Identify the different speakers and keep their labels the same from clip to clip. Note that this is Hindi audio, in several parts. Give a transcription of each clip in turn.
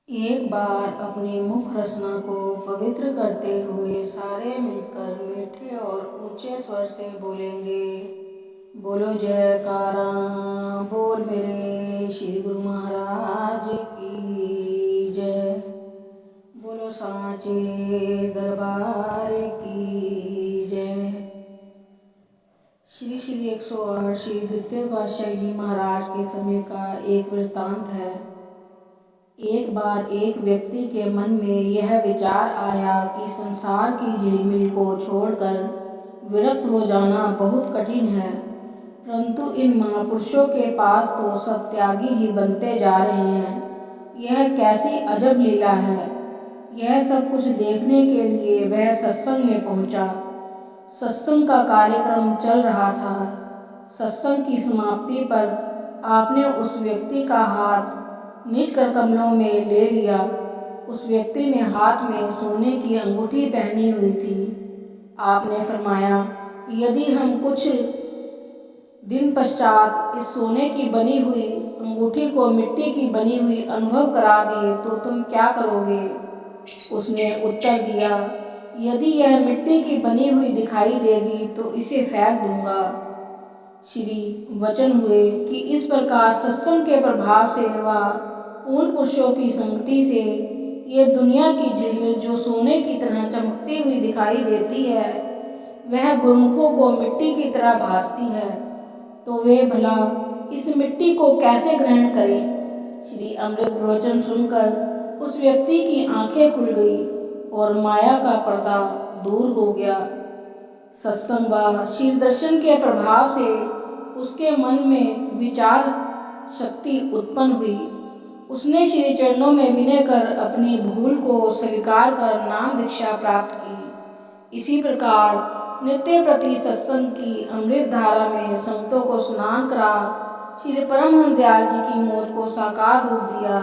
Speaker 1: एक बार अपनी मुख रचना को पवित्र करते हुए सारे मिलकर मीठे और ऊंचे स्वर से बोलेंगे। बोलो जयकारा, बोल मेरे श्री गुरु महाराज की जय। बोलो सांचे दरबार की जय। श्री श्री 108 श्री द्वितीय पातशाही जी महाराज के समय का एक वृत्तांत है। एक बार एक व्यक्ति के मन में यह विचार आया कि संसार की झिलमिल को छोड़कर विरक्त हो जाना बहुत कठिन है, परंतु इन महापुरुषों के पास तो सब त्यागी ही बनते जा रहे हैं। यह कैसी अजब लीला है। यह सब कुछ देखने के लिए वह सत्संग में पहुंचा। सत्संग का कार्यक्रम चल रहा था। सत्संग की समाप्ति पर आपने उस व्यक्ति का हाथ निज कर कमलों में ले लिया। उस व्यक्ति ने हाथ में सोने की अंगूठी पहनी हुई थी। आपने फरमाया, यदि हम कुछ दिन पश्चात इस सोने की बनी हुई अंगूठी को मिट्टी की बनी हुई अनुभव करा दे तो तुम क्या करोगे? उसने उत्तर दिया, यदि यह मिट्टी की बनी हुई दिखाई देगी तो इसे फेंक दूंगा। श्री वचन हुए कि इस प्रकार सत्संग के प्रभाव से व पूर्ण पुरुषों की संगति से ये दुनिया की झिलमिल जो सोने की तरह चमकती हुई दिखाई देती है, वह गुरुमुखों को मिट्टी की तरह भासती है। तो वे भला इस मिट्टी को कैसे ग्रहण करें? श्री अमृत वचन सुनकर उस व्यक्ति की आंखें खुल गई और माया का पर्दा दूर हो गया। सत्संग व श्री दर्शन के प्रभाव से उसके मन में विचार शक्ति उत्पन्न हुई। उसने श्री चरणों में विनय कर अपनी भूल को स्वीकार कर नाम दीक्षा प्राप्त की। इसी प्रकार नित्य प्रति सत्संग की अमृत धारा में संतों को स्नान करा श्री परमहंस दयाल जी की मौज को साकार रूप दिया।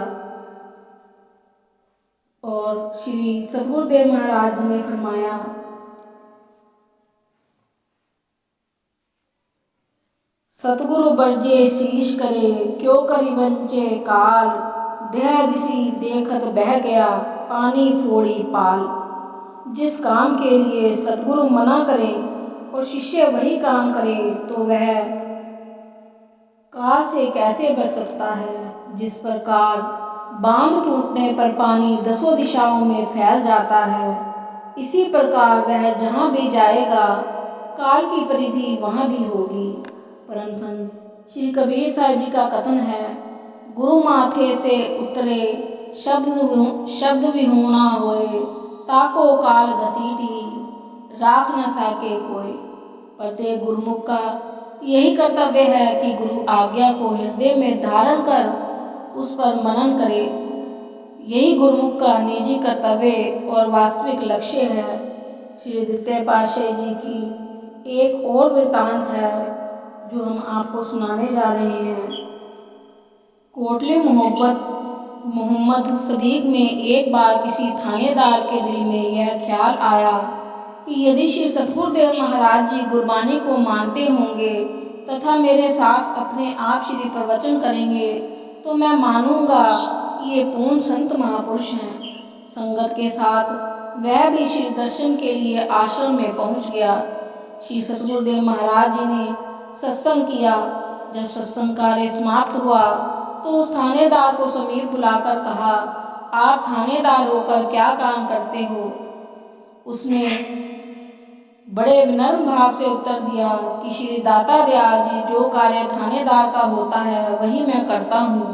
Speaker 1: और श्री सतगुरुदेव महाराज जी ने फरमाया, सतगुरु बरजे शीश करे क्यों करी बंचे काल, देह दिसी देखत बह गया पानी फोड़ी पाल। जिस काम के लिए सतगुरु मना करें और शिष्य वही काम करे तो वह काल से कैसे बच सकता है। जिस प्रकार बांध टूटने पर पानी दसों दिशाओं में फैल जाता है, इसी प्रकार वह जहाँ भी जाएगा काल की परिधि वहाँ भी होगी। परम संत श्री कबीर साहिब जी का कथन है, गुरु माथे से उतरे शब्द विहूणा होए, ताको काल घसीटी राख न साके कोई। प्रत्येक गुरुमुख का यही कर्तव्य है कि गुरु आज्ञा को हृदय में धारण कर उस पर मनन करे। यही गुरुमुख का निजी कर्तव्य और वास्तविक लक्ष्य है। श्री द्वितीय पातशाही जी की एक और वृत्तांत है जो हम आपको सुनाने जा रहे हैं। कोटली मोहम्मद सदीक में एक बार किसी थानेदार के दिल में यह ख्याल आया कि यदि श्री सतगुरुदेव महाराज जी गुरबानी को मानते होंगे तथा मेरे साथ अपने आप श्री प्रवचन करेंगे तो मैं मानूंगा कि ये पूर्ण संत महापुरुष हैं। संगत के साथ वह भी श्री दर्शन के लिए आश्रम में पहुंच गया। श्री सतगुरुदेव महाराज जी ने सत्संग किया। जब सत्संग कार्य समाप्त हुआ तो उस थानेदार को समीप बुलाकर कहा, आप थानेदार होकर क्या काम करते हो? उसने बड़े विनम्र भाव से उत्तर दिया कि श्री दाता दयाल जी जो कार्य थानेदार का होता है वही मैं करता हूँ।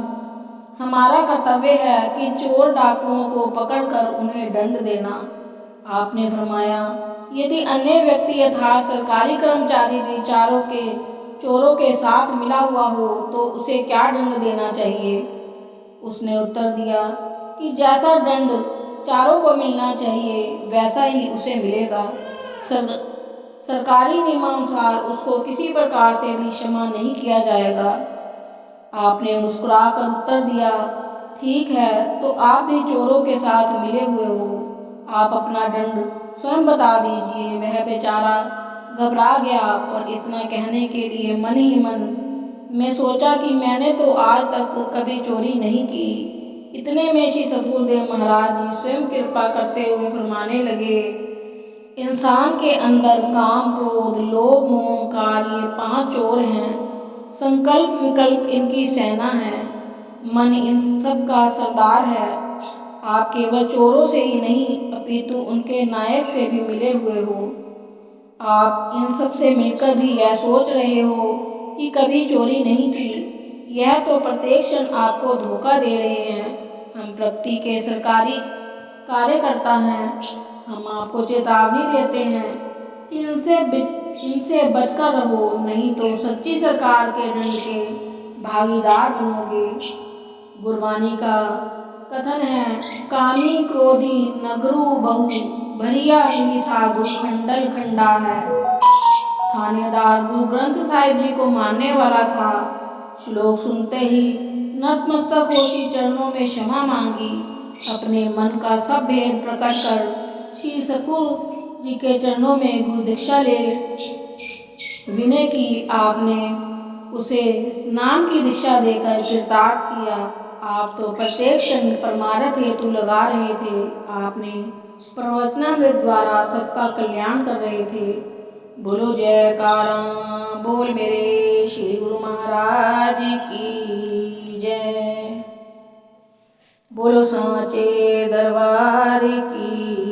Speaker 1: हमारा कर्तव्य है कि चोर डाकुओं को पकड़कर उन्हें दंड देना। आपने फरमाया, यदि अन्य व्यक्ति अर्थात सरकारी कर्मचारी भी चोरों के साथ मिला हुआ हो तो उसे क्या दंड देना चाहिए? उसने उत्तर दिया कि जैसा दंड चारों को मिलना चाहिए वैसा ही उसे मिलेगा। सरकारी नियमानुसार उसको किसी प्रकार से भी क्षमा नहीं किया जाएगा। आपने मुस्कुराकर उत्तर दिया, ठीक है, तो आप भी चोरों के साथ मिले हुए हो, आप अपना दंड स्वयं बता दीजिए। वह बेचारा घबरा गया और इतना कहने के लिए मन ही मन में सोचा कि मैंने तो आज तक कभी चोरी नहीं की, इतने में श्री सतगुरुदेव महाराज जी स्वयं कृपा करते हुए फरमाने लगे, इंसान के अंदर काम, क्रोध, लोभ, मोह, अहंकार ये 5 चोर हैं। संकल्प विकल्प इनकी सेना है। मन इन सब का सरदार है। आप केवल चोरों से ही नहीं अपितु उनके नायक से भी मिले हुए हो। आप इन सब से मिलकर भी यह सोच रहे हो कि कभी चोरी नहीं की। यह तो प्रत्येक क्षण आपको धोखा दे रहे हैं। हम प्रकृति के सरकारी कार्यकर्ता हैं। हम आपको चेतावनी देते हैं कि इनसे बचकर रहो, नहीं तो सच्ची सरकार के दंड के भागीदार बनोगे। गुरबानी का कथन है, कामी क्रोधी नगरू बहु, भरिया ही साधु खंडल खंडा है। थानेदार गुरु ग्रंथ साहिब जी को मानने वाला था। श्लोक सुनते ही नतमस्तक हो श्री चरणों में क्षमा मांगी। अपने मन का सब भेद प्रकट कर श्री सतगुरु जी के चरणों में गुरु दीक्षा ले विनय की। आपने उसे नाम की दीक्षा देकर कृतार्थ किया। आप तो प्रत्येक क्षण परमार्थ हेतु लगा रहे थे। आपने प्रवचनामृत द्वारा सबका कल्याण कर रहे थे। बोलो जयकारा बोल मेरे श्री गुरु महाराज की जय। बोलो सांचे दरबार की